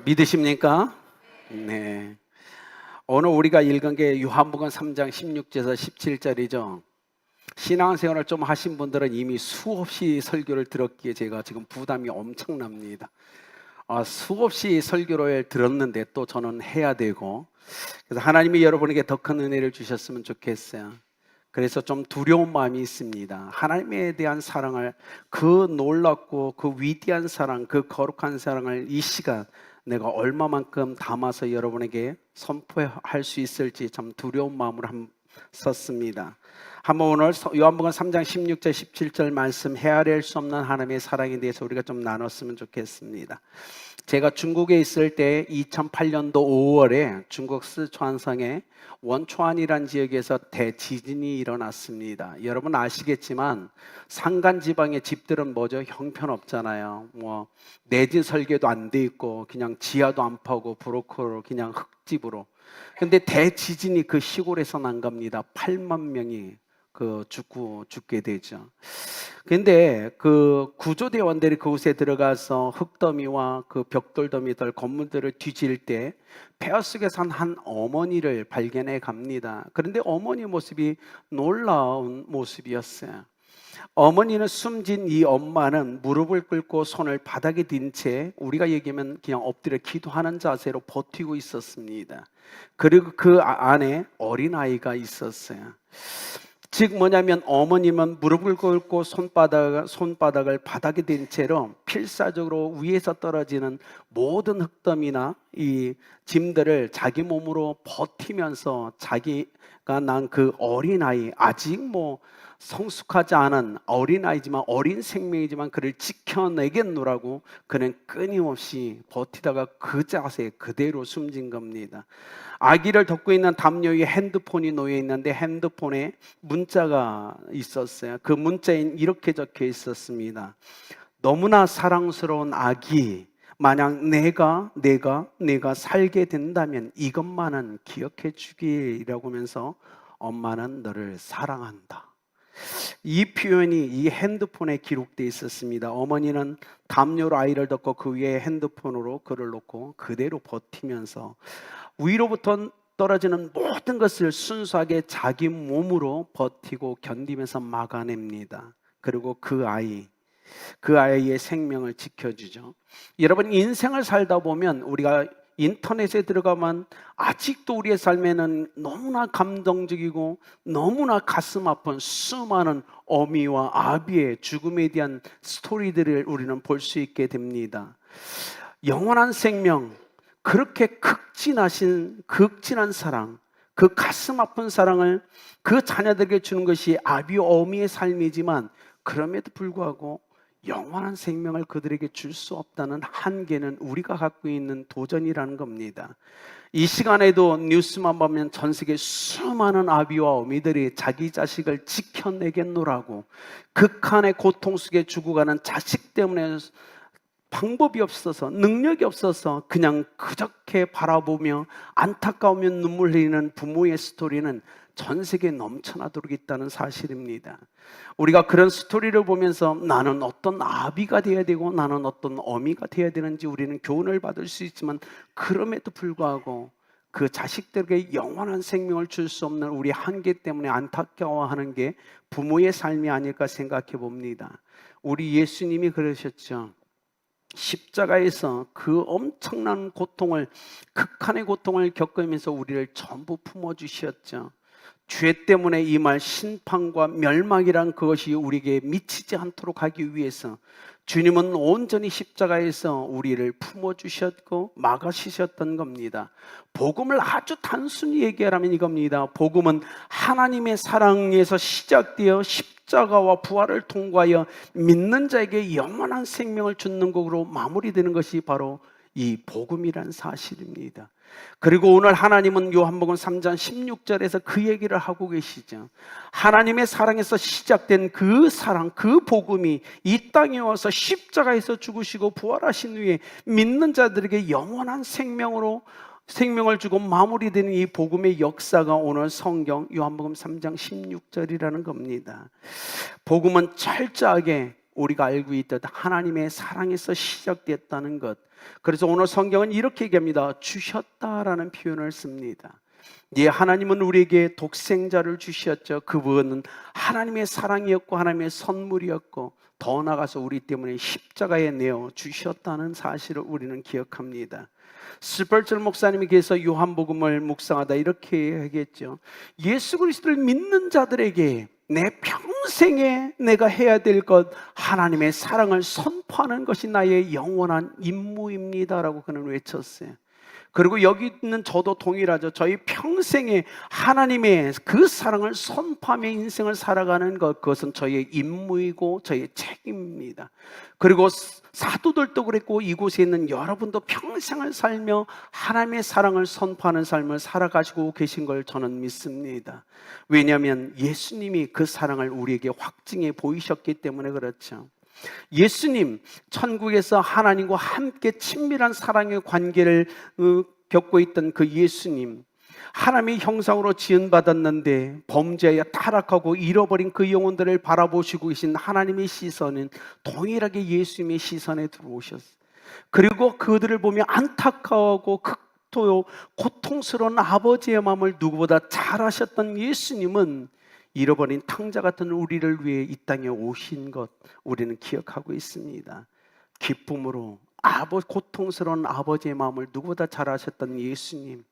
믿으십니까? 네. 오늘 우리가 읽은 게 요한복음 3장 16절에서 17절이죠. 신앙생활을 좀 하신 분들은 이미 수없이 설교를 들었기에 제가 지금 부담이 엄청납니다. 수없이 설교를 들었는데 또 저는 해야 되고, 그래서 하나님이 여러분에게 더 큰 은혜를 주셨으면 좋겠어요. 그래서 좀 두려운 마음이 있습니다. 하나님에 대한 사랑을, 그 놀랍고 그 위대한 사랑, 그 거룩한 사랑을 이 시간 내가 얼마만큼 담아서 여러분에게 선포할 수 있을지 참 두려운 마음으로 썼습니다. 한번 오늘 요한복음 3장 16절 17절 말씀, 헤아릴 수 없는 하나님의 사랑에 대해서 우리가 좀 나눴으면 좋겠습니다. 제가 중국에 있을 때 2008년도 5월에 중국 스촨성의 원초안이라는 지역에서 대지진이 일어났습니다. 여러분 아시겠지만 산간지방의 집들은 뭐죠? 형편없잖아요. 내진 설계도 안 돼 있고 그냥 지하도 안 파고 브로커로 그냥 흙집으로. 근데 대지진이 그 시골에서 난 겁니다. 8만 명이 죽게 되죠. 근데 그 구조대원들이 그곳에 들어가서 흙더미와 그 벽돌더미들, 건물들을 뒤질 때 폐허 속에 산 한 어머니를 발견해 갑니다. 그런데 어머니 모습이 놀라운 모습이었어요. 어머니는, 숨진 이 엄마는 무릎을 꿇고 손을 바닥에 댄 채, 우리가 얘기하면 그냥 엎드려 기도하는 자세로 버티고 있었습니다. 그리고 그 안에 어린아이가 있었어요. 즉 뭐냐면 어머님은 무릎을 꿇고 손바닥을 바닥에 댄 채로 필사적으로 위에서 떨어지는 모든 흙더미나 이 짐들을 자기 몸으로 버티면서 자기가 난 그 어린아이, 아직 성숙하지 않은 어린아이지만, 어린 생명이지만 그를 지켜내겠노라고 그는 끊임없이 버티다가 그 자세 그대로 숨진 겁니다. 아기를 덮고 있는 담요 위에 핸드폰이 놓여 있는데 핸드폰에 문자가 있었어요. 그 문자엔 이렇게 적혀 있었습니다. 너무나 사랑스러운 아기, 만약 내가 살게 된다면 이것만은 기억해 주기라고 하면서 엄마는 너를 사랑한다. 이 표현이 이 핸드폰에 기록되어 있었습니다. 어머니는 담요로 아이를 덮고 그 위에 핸드폰으로 글을 놓고 그대로 버티면서 위로부터 떨어지는 모든 것을 순수하게 자기 몸으로 버티고 견디면서 막아냅니다. 그리고 그 아이의 생명을 지켜주죠. 여러분, 인생을 살다 보면 우리가 인터넷에 들어가면 아직도 우리의 삶에는 너무나 감동적이고 너무나 가슴 아픈 수많은 어미와 아비의 죽음에 대한 스토리들을 우리는 볼 수 있게 됩니다. 영원한 생명, 그렇게 극진한 사랑, 그 가슴 아픈 사랑을 그 자녀들에게 주는 것이 아비와 어미의 삶이지만, 그럼에도 불구하고 영원한 생명을 그들에게 줄 수 없다는 한계는 우리가 갖고 있는 도전이라는 겁니다. 이 시간에도 뉴스만 보면 전 세계 수많은 아비와 어미들이 자기 자식을 지켜내겠노라고 극한의 고통 속에 죽어가는 자식 때문에 방법이 없어서, 능력이 없어서 그냥 그저께 바라보며 안타까우며 눈물 흘리는 부모의 스토리는 전 세계에 넘쳐나도록 있다는 사실입니다. 우리가 그런 스토리를 보면서 나는 어떤 아비가 되어야 되고 나는 어떤 어미가 되어야 되는지 우리는 교훈을 받을 수 있지만, 그럼에도 불구하고 그 자식들에게 영원한 생명을 줄 수 없는 우리 한계 때문에 안타까워하는 게 부모의 삶이 아닐까 생각해 봅니다. 우리 예수님이 그러셨죠. 십자가에서 그 엄청난 고통을, 극한의 고통을 겪으면서 우리를 전부 품어주셨죠. 죄 때문에 임할 심판과 멸망이란 그것이 우리에게 미치지 않도록 하기 위해서 주님은 온전히 십자가에서 우리를 품어주셨고 막아주셨던 겁니다. 복음을 아주 단순히 얘기하라면 이겁니다. 복음은 하나님의 사랑에서 시작되어 십자가와 부활을 통과하여 믿는 자에게 영원한 생명을 주는 것으로 마무리되는 것이 바로 이 복음이란 사실입니다. 그리고 오늘 하나님은 요한복음 3장 16절에서 그 얘기를 하고 계시죠. 하나님의 사랑에서 시작된 그 사랑, 그 복음이 이 땅에 와서 십자가에서 죽으시고 부활하신 후에 믿는 자들에게 영원한 생명을 주고 마무리되는 이 복음의 역사가 오늘 성경 요한복음 3장 16절이라는 겁니다. 복음은 철저하게 우리가 알고 있듯 하나님의 사랑에서 시작됐다는 것. 그래서 오늘 성경은 이렇게 얘기합니다. 주셨다라는 표현을 씁니다. 예, 하나님은 우리에게 독생자를 주셨죠. 그분은 하나님의 사랑이었고 하나님의 선물이었고 더 나아가서 우리 때문에 십자가에 내어 주셨다는 사실을 우리는 기억합니다. 스펄전 목사님께서 요한복음을 묵상하다 이렇게 얘기했죠. 예수 그리스도를 믿는 자들에게 내 평생에 내가 해야 될 것, 하나님의 사랑을 선포하는 것이 나의 영원한 임무입니다라고 그는 외쳤어요. 그리고 여기 있는 저도 동일하죠. 저희 평생에 하나님의 그 사랑을 선포하며 인생을 살아가는 것, 그것은 저희의 임무이고 저희의 책임입니다. 그리고 사도들도 그랬고 이곳에 있는 여러분도 평생을 살며 하나님의 사랑을 선포하는 삶을 살아가시고 계신 걸 저는 믿습니다. 왜냐하면 예수님이 그 사랑을 우리에게 확증해 보이셨기 때문에 그렇죠. 예수님, 천국에서 하나님과 함께 친밀한 사랑의 관계를 겪고 있던 그 예수님, 하나님의 형상으로 지은받았는데 범죄에 타락하고 잃어버린 그 영혼들을 바라보시고 계신 하나님의 시선은 동일하게 예수님의 시선에 들어오셨어요. 그리고 그들을 보며 안타까워하고 극도요 고통스러운 아버지의 마음을 누구보다 잘 아셨던 예수님은 잃어버린 탕자 같은 우리를 위해 이 땅에 오신 것 우리는 기억하고 있습니다. 기쁨으로 고통스러운 아버지의 마음을 누구보다 잘 아셨던 예수님,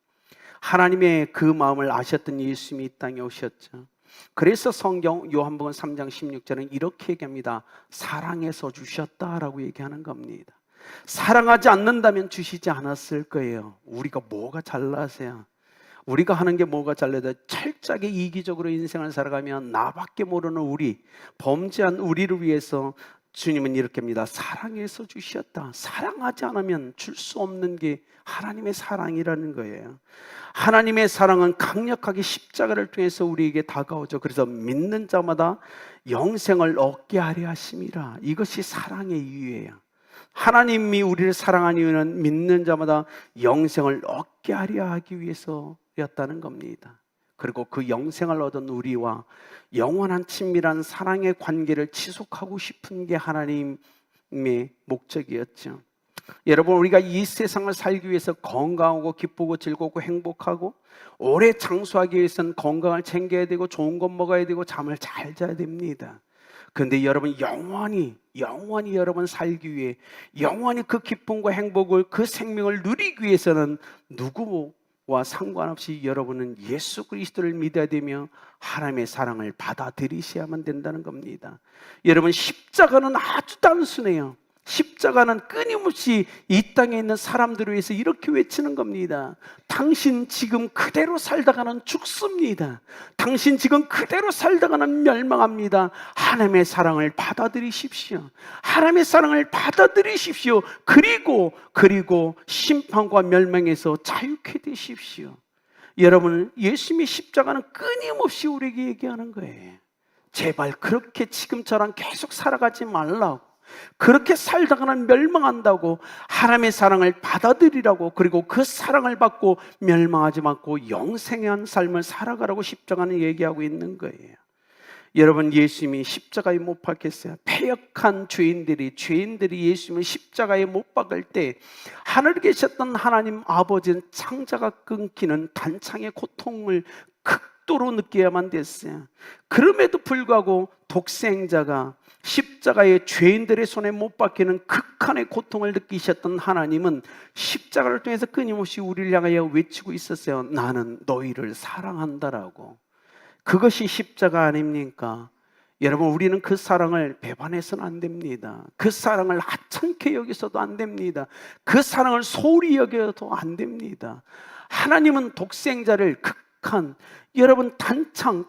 하나님의 그 마음을 아셨던 예수님이 이 땅에 오셨죠. 그래서 성경 요한복음 3장 16절은 이렇게 얘기합니다. 사랑해서 주셨다라고 얘기하는 겁니다. 사랑하지 않는다면 주시지 않았을 거예요. 우리가 뭐가 잘나세요? 우리가 하는 게 뭐가 잘나다 철저하게 이기적으로 인생을 살아가면 나밖에 모르는 우리, 범죄한 우리를 위해서 주님은 이렇게 합니다. 사랑해서 주셨다. 사랑하지 않으면 줄 수 없는 게 하나님의 사랑이라는 거예요. 하나님의 사랑은 강력하게 십자가를 통해서 우리에게 다가오죠. 그래서 믿는 자마다 영생을 얻게 하려 하심이라. 이것이 사랑의 이유예요. 하나님이 우리를 사랑한 이유는 믿는 자마다 영생을 얻게 하려 하기 위해서였다는 겁니다. 그리고 그 영생을 얻은 우리와 영원한 친밀한 사랑의 관계를 지속하고 싶은 게 하나님의 목적이었죠. 여러분, 우리가 이 세상을 살기 위해서 건강하고 기쁘고 즐겁고 행복하고 오래 장수하기 위해서는 건강을 챙겨야 되고 좋은 것 먹어야 되고 잠을 잘 자야 됩니다. 그런데 여러분, 영원히 여러분 살기 위해, 영원히 그 기쁨과 행복을, 그 생명을 누리기 위해서는 누구와 상관없이 여러분은 예수 그리스도를 믿어야 되며 하나님의 사랑을 받아들이셔야만 된다는 겁니다. 여러분, 십자가는 아주 단순해요. 십자가는 끊임없이 이 땅에 있는 사람들을 위해서 이렇게 외치는 겁니다. 당신 지금 그대로 살다가는 죽습니다. 당신 지금 그대로 살다가는 멸망합니다. 하나님의 사랑을 받아들이십시오. 하나님의 사랑을 받아들이십시오. 그리고 심판과 멸망에서 자유케 되십시오. 여러분, 예수님의 십자가는 끊임없이 우리에게 얘기하는 거예요. 제발 그렇게 지금처럼 계속 살아가지 말라고, 그렇게 살다가는 멸망한다고, 하나님의 사랑을 받아들이라고, 그리고 그 사랑을 받고 멸망하지 않고 영생한 삶을 살아가라고 십자가는 얘기하고 있는 거예요. 여러분, 예수님이 십자가에 못 박혔어요. 패역한 죄인들이 예수님을 십자가에 못 박을 때 하늘에 계셨던 하나님 아버지는 창자가 끊기는 단창의 고통을 극도로 느껴야만 됐어요. 그럼에도 불구하고 독생자가 십자가의 죄인들의 손에 못 박히는 극한의 고통을 느끼셨던 하나님은 십자가를 통해서 끊임없이 우리를 향하여 외치고 있었어요. 나는 너희를 사랑한다라고. 그것이 십자가 아닙니까? 여러분, 우리는 그 사랑을 배반해서는 안 됩니다. 그 사랑을 하찮게 여기서도 안 됩니다. 그 사랑을 소홀히 여겨도 안 됩니다. 하나님은 독생자를 여러분,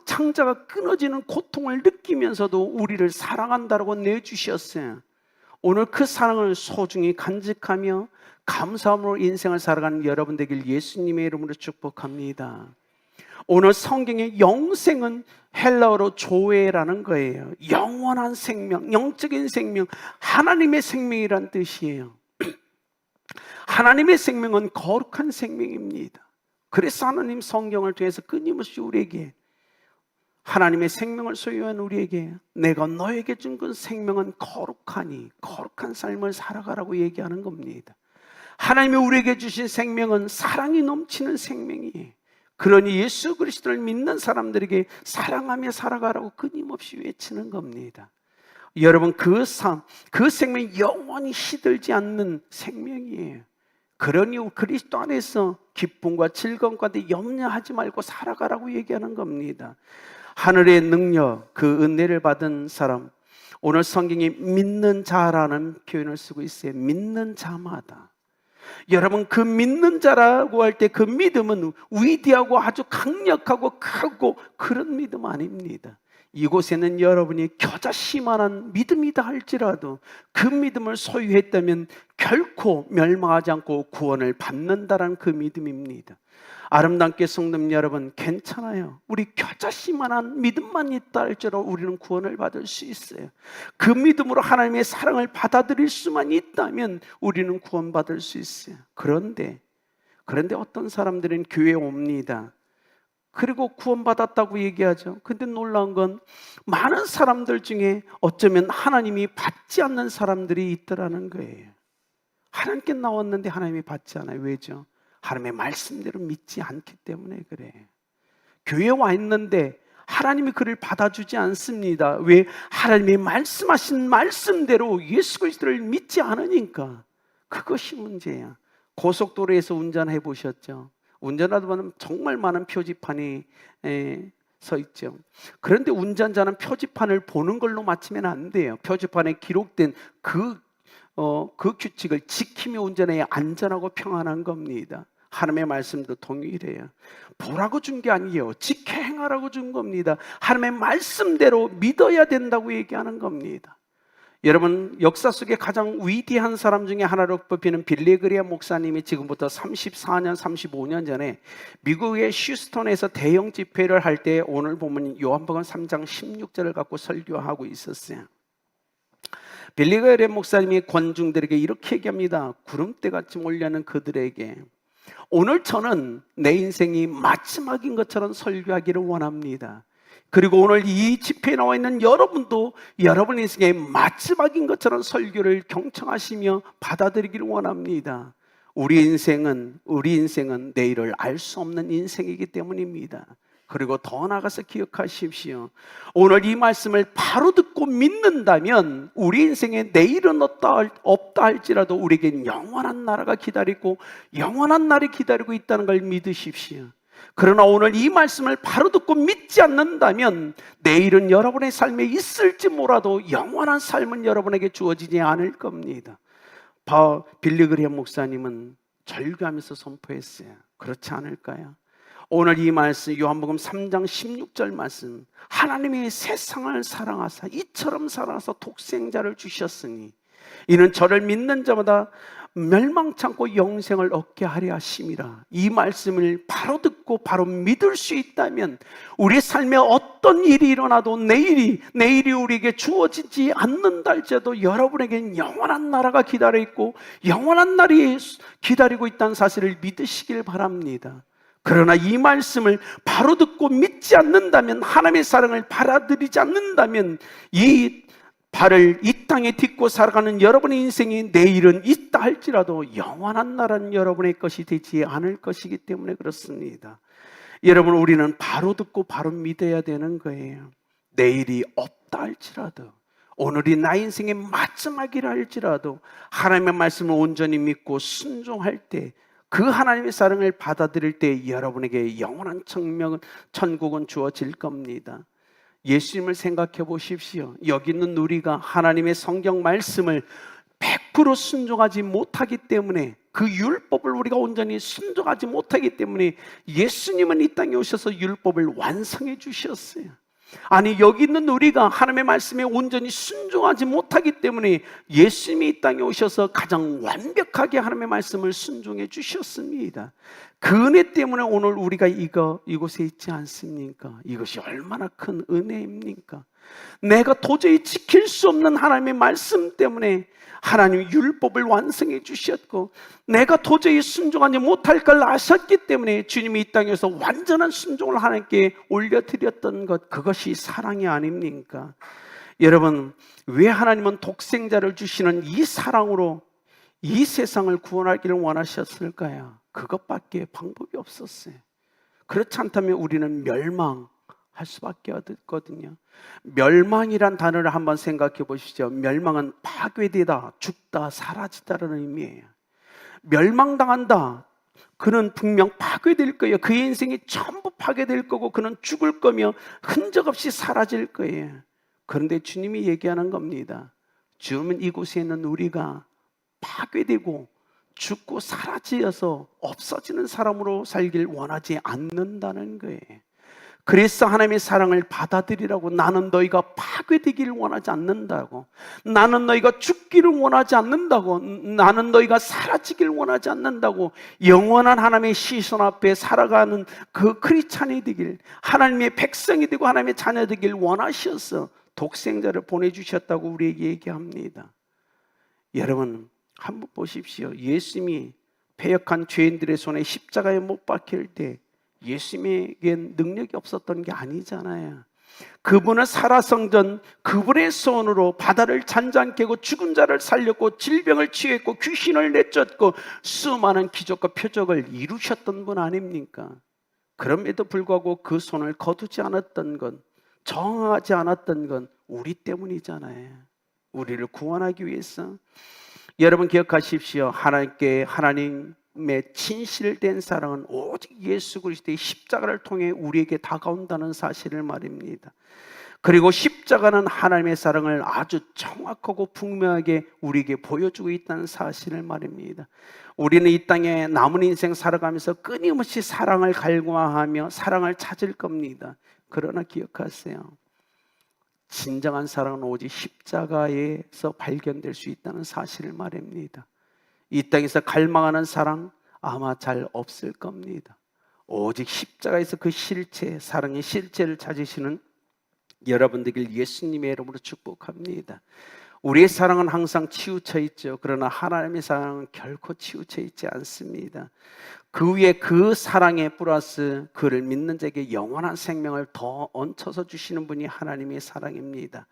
창자가 끊어지는 고통을 느끼면서도 우리를 사랑한다고 내주셨어요. 오늘 그 사랑을 소중히 간직하며 감사함으로 인생을 살아가는 여러분 되길 예수님의 이름으로 축복합니다. 오늘 성경의 영생은 헬라어로 조에라는 거예요. 영원한 생명, 영적인 생명, 하나님의 생명이란 뜻이에요. 하나님의 생명은 거룩한 생명입니다. 그래서 하나님 성경을 통해서 끊임없이 우리에게 하나님의 생명을 소유한 우리에게 내가 너에게 준 그 생명은 거룩하니 거룩한 삶을 살아가라고 얘기하는 겁니다. 하나님이 우리에게 주신 생명은 사랑이 넘치는 생명이에요. 그러니 예수 그리스도를 믿는 사람들에게 사랑하며 살아가라고 끊임없이 외치는 겁니다. 여러분, 그 생명이 영원히 시들지 않는 생명이에요. 그러니 그리스도 안에서 기쁨과 즐거움 가운데 염려하지 말고 살아가라고 얘기하는 겁니다. 하늘의 능력, 그 은혜를 받은 사람, 오늘 성경이 믿는 자라는 표현을 쓰고 있어요. 믿는 자마다. 여러분, 그 믿는 자라고 할 때 그 믿음은 위대하고 아주 강력하고 크고 그런 믿음 아닙니다. 이곳에는 여러분이 겨자씨만한 믿음이다 할지라도 그 믿음을 소유했다면 결코 멸망하지 않고 구원을 받는다라는 그 믿음입니다. 아름답게 성도님 여러분, 괜찮아요. 우리 겨자씨만한 믿음만 있다 할지라도 우리는 구원을 받을 수 있어요. 그 믿음으로 하나님의 사랑을 받아들일 수만 있다면 우리는 구원받을 수 있어요. 그런데 어떤 사람들은 교회에 옵니다. 그리고 구원받았다고 얘기하죠. 근데 놀라운 건 많은 사람들 중에 어쩌면 하나님이 받지 않는 사람들이 있더라는 거예요. 하나님께 나왔는데 하나님이 받지 않아요. 왜죠? 하나님의 말씀대로 믿지 않기 때문에 그래요. 교회에 와 있는데 하나님이 그를 받아주지 않습니다. 왜? 하나님이 말씀하신 말씀대로 예수 그리스도를 믿지 않으니까. 그것이 문제야. 고속도로에서 운전해 보셨죠? 운전하다 보면 정말 많은 표지판이 서 있죠. 그런데 운전자는 표지판을 보는 걸로 마치면 안 돼요. 표지판에 기록된 그 규칙을 지키며 운전해야 안전하고 평안한 겁니다. 하나님의 말씀도 동일해요. 보라고 준 게 아니에요. 지켜 행하라고 준 겁니다. 하나님의 말씀대로 믿어야 된다고 얘기하는 겁니다. 여러분, 역사 속에 가장 위대한 사람 중에 하나로 뽑히는 빌리 그레이엄 목사님이 지금부터 34년, 35년 전에 미국의 휴스턴에서 대형 집회를 할 때 오늘 보면 요한복음 3장 16절을 갖고 설교하고 있었어요. 빌리 그레이엄 목사님이 관중들에게 이렇게 얘기합니다. 구름대같이 몰려는 그들에게, 오늘 저는 내 인생이 마지막인 것처럼 설교하기를 원합니다. 그리고 오늘 이 집회에 나와 있는 여러분도 여러분 인생의 마지막인 것처럼 설교를 경청하시며 받아들이기를 원합니다. 우리 인생은 내일을 알 수 없는 인생이기 때문입니다. 그리고 더 나아가서 기억하십시오. 오늘 이 말씀을 바로 듣고 믿는다면 우리 인생에 내일은 없다 할지라도 우리에겐 영원한 나라가 기다리고 영원한 날이 기다리고 있다는 걸 믿으십시오. 그러나 오늘 이 말씀을 바로 듣고 믿지 않는다면 내일은 여러분의 삶에 있을지 몰라도 영원한 삶은 여러분에게 주어지지 않을 겁니다. 빌리 그레이엄 목사님은 절규하면서 선포했어요. 그렇지 않을까요? 오늘 이 말씀, 요한복음 3장 16절 말씀, 하나님이 세상을 사랑하사 이처럼 사랑하사 독생자를 주셨으니 이는 저를 믿는 자마다 멸망치 않고 영생을 얻게 하려 하심이라. 이 말씀을 바로 듣고 바로 믿을 수 있다면 우리 삶에 어떤 일이 일어나도 내일이 우리에게 주어지지 않는다 할지라도 여러분에게는 영원한 나라가 기다려 있고 영원한 날이 기다리고 있다는 사실을 믿으시길 바랍니다. 그러나 이 말씀을 바로 듣고 믿지 않는다면, 하나님의 사랑을 받아들이지 않는다면 이 발을 이 땅에 딛고 살아가는 여러분의 인생이 내일은 있다 할지라도 영원한 나라는 여러분의 것이 되지 않을 것이기 때문에 그렇습니다. 여러분, 우리는 바로 듣고 바로 믿어야 되는 거예요. 내일이 없다 할지라도, 오늘이 나 인생의 마지막이라 할지라도 하나님의 말씀을 온전히 믿고 순종할 때, 그 하나님의 사랑을 받아들일 때 여러분에게 영원한 천국은 주어질 겁니다. 예수님을 생각해 보십시오. 여기 있는 우리가 하나님의 성경 말씀을 100% 순종하지 못하기 때문에, 그 율법을 우리가 온전히 순종하지 못하기 때문에 예수님은 이 땅에 오셔서 율법을 완성해 주셨어요. 아니, 여기 있는 우리가 하나님의 말씀에 온전히 순종하지 못하기 때문에 예수님이 이 땅에 오셔서 가장 완벽하게 하나님의 말씀을 순종해 주셨습니다. 그 은혜 때문에 오늘 우리가 이곳에 있지 않습니까? 이것이 얼마나 큰 은혜입니까? 내가 도저히 지킬 수 없는 하나님의 말씀 때문에 하나님 율법을 완성해 주셨고, 내가 도저히 순종하지 못할 걸 아셨기 때문에 주님이 이 땅에서 완전한 순종을 하나님께 올려드렸던 것, 그것이 사랑이 아닙니까? 여러분, 왜 하나님은 독생자를 주시는 이 사랑으로 이 세상을 구원하기를 원하셨을까요? 그것밖에 방법이 없었어요. 그렇지 않다면 우리는 멸망할 수밖에 없거든요. 멸망이란 단어를 한번 생각해 보시죠. 멸망은 파괴되다, 죽다, 사라지다라는 의미예요. 멸망당한다, 그는 분명 파괴될 거예요. 그의 인생이 전부 파괴될 거고 그는 죽을 거며 흔적 없이 사라질 거예요. 그런데 주님이 얘기하는 겁니다. 주님은 이곳에 있는 우리가 파괴되고 죽고 사라지어서 없어지는 사람으로 살길 원하지 않는다는 거예요. 그래서 하나님의 사랑을 받아들이라고, 나는 너희가 파괴되기를 원하지 않는다고, 나는 너희가 죽기를 원하지 않는다고, 나는 너희가 사라지기를 원하지 않는다고, 영원한 하나님의 시선 앞에 살아가는 그 크리스찬이 되길, 하나님의 백성이 되고 하나님의 자녀 되길 원하셔서 독생자를 보내주셨다고 우리에게 얘기합니다. 여러분, 한번 보십시오. 예수님이 패역한 죄인들의 손에 십자가에 못 박힐 때 예수님에겐 능력이 없었던 게 아니잖아요. 그분은 살아성전, 그분의 손으로 바다를 잔잔케 하고 죽은 자를 살렸고 질병을 치유했고 귀신을 내쫓고 수많은 기적과 표적을 이루셨던 분 아닙니까? 그럼에도 불구하고 그 손을 거두지 않았던 건, 정하지 않았던 건 우리 때문이잖아요. 우리를 구원하기 위해서. 여러분 기억하십시오. 하나님의 진실된 사랑은 오직 예수 그리스도의 십자가를 통해 우리에게 다가온다는 사실을 말입니다. 그리고 십자가는 하나님의 사랑을 아주 정확하고 분명하게 우리에게 보여주고 있다는 사실을 말입니다. 우리는 이 땅에 남은 인생 살아가면서 끊임없이 사랑을 갈구하며 사랑을 찾을 겁니다. 그러나 기억하세요. 진정한 사랑은 오직 십자가에서 발견될 수 있다는 사실을 말입니다. 이 땅에서 갈망하는 사랑 아마 잘 없을 겁니다. 오직 십자가에서 그 실체, 사랑의 실체를 찾으시는 여러분 되길 예수님의 이름으로 축복합니다. 우리의 사랑은 항상 치우쳐 있죠. 그러나 하나님의 사랑은 결코 치우쳐 있지 않습니다. 그 위에 그 사랑에 플러스 그를 믿는 자에게 영원한 생명을 더 얹혀서 주시는 분이 하나님의 사랑입니다.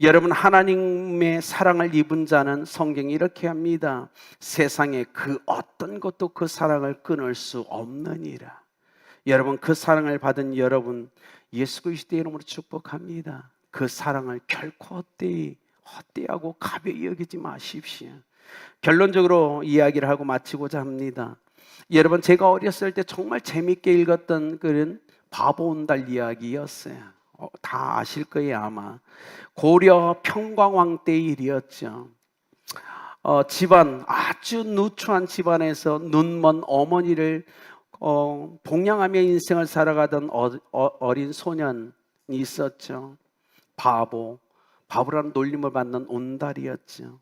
여러분, 하나님의 사랑을 입은 자는 성경이 이렇게 합니다. 세상에 그 어떤 것도 그 사랑을 끊을 수 없느니라. 여러분, 그 사랑을 받은 여러분, 예수 그리스도의 이름으로 축복합니다. 그 사랑을 결코 헛되이하고 가벼이 여기지 마십시오. 결론적으로 이야기를 하고 마치고자 합니다. 여러분, 제가 어렸을 때 정말 재밌게 읽었던 그런 바보 온달 이야기였어요. 다 아실 거예요 아마. 고려 평광왕 때 일이었죠. 집안, 아주 누추한 집안에서 눈먼 어머니를 봉양하며 인생을 살아가던 어린 소년이 있었죠. 바보라는 놀림을 받는 온달이었죠.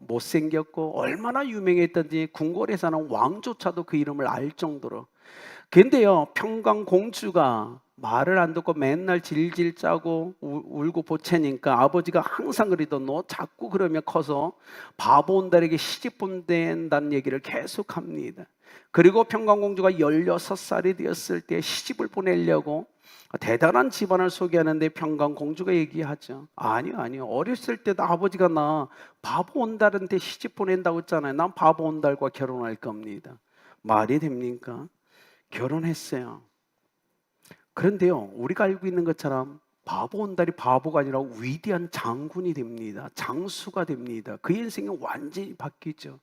못생겼고 얼마나 유명했던지 궁궐에서는 왕조차도 그 이름을 알 정도로. 근데요, 평강공주가 말을 안 듣고 맨날 질질 짜고 울고 보채니까 아버지가 항상 그러던, 너 자꾸 그러면 커서 바보 온달에게 시집 보낸다는 얘기를 계속합니다. 그리고 평강공주가 16살이 되었을 때 시집을 보내려고 대단한 집안을 소개하는데 평강공주가 얘기하죠. 아니요, 어렸을 때도 아버지가 나 바보 온달한테 시집 보낸다고 했잖아요. 난 바보 온달과 결혼할 겁니다. 말이 됩니까? 결혼했어요. 그런데요, 우리가 알고 있는 것처럼 바보 온달이 바보가 아니라 위대한 장군이 됩니다. 장수가 됩니다. 그 인생이 완전히 바뀌죠.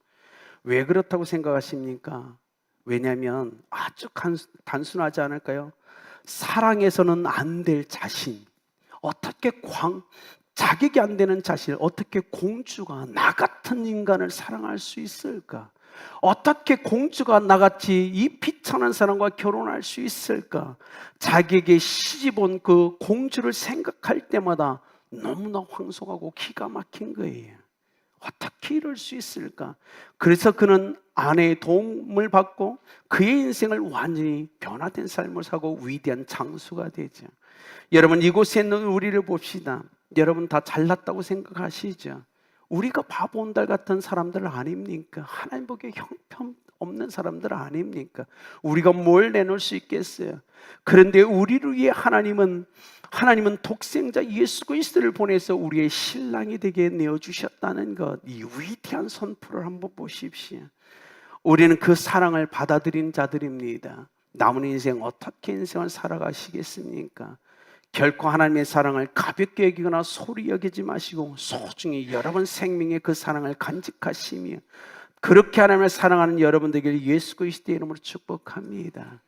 왜 그렇다고 생각하십니까? 왜냐하면 아주 단순하지 않을까요? 사랑해서는 안 될 자신, 어떻게 자격이 안 되는 자신, 어떻게 공주가 나 같은 인간을 사랑할 수 있을까? 어떻게 공주가 나같이 이 비천한 사람과 결혼할 수 있을까? 자기에게 시집 온 그 공주를 생각할 때마다 너무나 황송하고 기가 막힌 거예요. 어떻게 이럴 수 있을까? 그래서 그는 아내의 도움을 받고 그의 인생을 완전히 변화된 삶을 사고 위대한 장수가 되죠. 여러분, 이곳에 있는 우리를 봅시다. 여러분 다 잘났다고 생각하시죠? 우리가 바보 온달 같은 사람들 아닙니까? 하나님 보기에 형편 없는 사람들 아닙니까? 우리가 뭘 내놓을 수 있겠어요? 그런데 우리를 위해 하나님은 독생자 예수 그리스도를 보내서 우리의 신랑이 되게 내어주셨다는 것, 이 위대한 선포를 한번 보십시오. 우리는 그 사랑을 받아들인 자들입니다. 남은 인생 어떻게 인생을 살아가시겠습니까? 결코 하나님의 사랑을 가볍게 여기거나 소리 여기지 마시고 소중히 여러분 생명의 그 사랑을 간직하시며, 그렇게 하나님을 사랑하는 여러분 되기를 예수 그리스도의 이름으로 축복합니다.